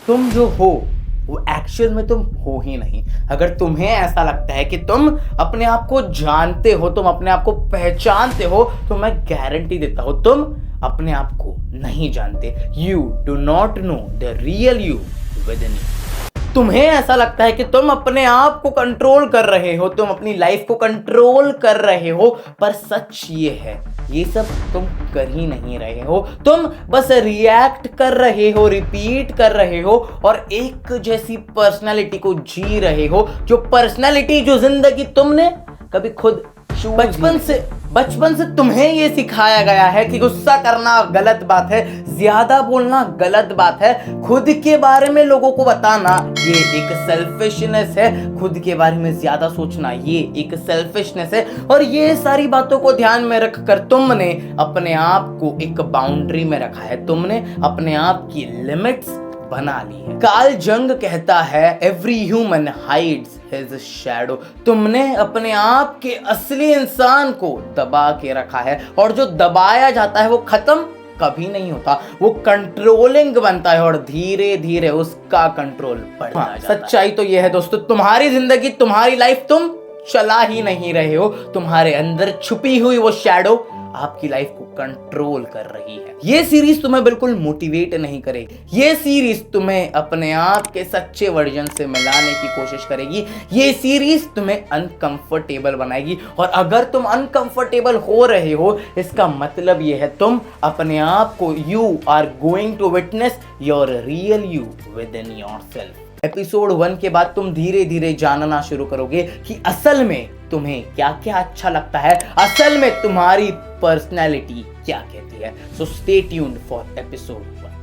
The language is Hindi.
तुम जो हो वो एक्चुअल में तुम हो ही नहीं। अगर तुम्हें ऐसा लगता है कि तुम अपने आप को जानते हो, तुम अपने आप को पहचानते हो, तो मैं गारंटी देता हूं तुम अपने आप को नहीं जानते। You do not know the real you with in you. तुम्हें ऐसा लगता है कि तुम अपने आप को कंट्रोल कर रहे हो, तुम अपनी लाइफ को कंट्रोल कर रहे हो, पर सच ये है ये सब तुम कर ही नहीं रहे हो। तुम बस रिएक्ट कर रहे हो, रिपीट कर रहे हो और एक जैसी पर्सनालिटी को जी रहे हो, जो पर्सनालिटी, जो जिंदगी तुमने कभी खुद बचपन से तुम्हें ये सिखाया गया है कि गुस्सा करना गलत बात है, ज्यादा बोलना गलत बात है, खुद के बारे में लोगों को बताना ये एक सेल्फिशनेस है, खुद के बारे में ज्यादा सोचना ये एक सेल्फिशनेस है। और ये सारी बातों को ध्यान में रखकर तुमने अपने आप को एक बाउंड्री में रखा है, तुमने अपने आप की लिमिट्स बना ली है। कार्ल जंग कहता है every human hides his shadow. तुमने अपने आप के असली इंसान को दबा के रखा है, और जो दबाया जाता है वो खत्म कभी नहीं होता, वो कंट्रोलिंग बनता है और धीरे धीरे उसका कंट्रोल बढ़ता जाता है। सच्चाई तो ये है दोस्तों, तुम्हारी जिंदगी, तुम्हारी लाइफ तुम चला ही नहीं रहे हो, तुम्हारे अंदर छुपी हुई वो शैडो आपकी लाइफ को कंट्रोल कर रही है। ये सीरीज तुम्हें बिल्कुल मोटिवेट नहीं करेगी, ये सीरीज तुम्हें अपने आप के सच्चे वर्जन से मिलाने की कोशिश करेगी, ये सीरीज तुम्हें अनकंफर्टेबल बनाएगी। और अगर तुम अनकंफर्टेबल हो रहे हो, इसका मतलब ये है तुम अपने आप को, you are going to witness your real you within yourself. Episode 1 के बाद तुम धीरे धीरे जानना शुरू करोगे कि असल में तुम्हें क्या क्या अच्छा लगता है, असल में तुम्हारी पर्सनैलिटी क्या कहती है। So stay tuned for episode 1।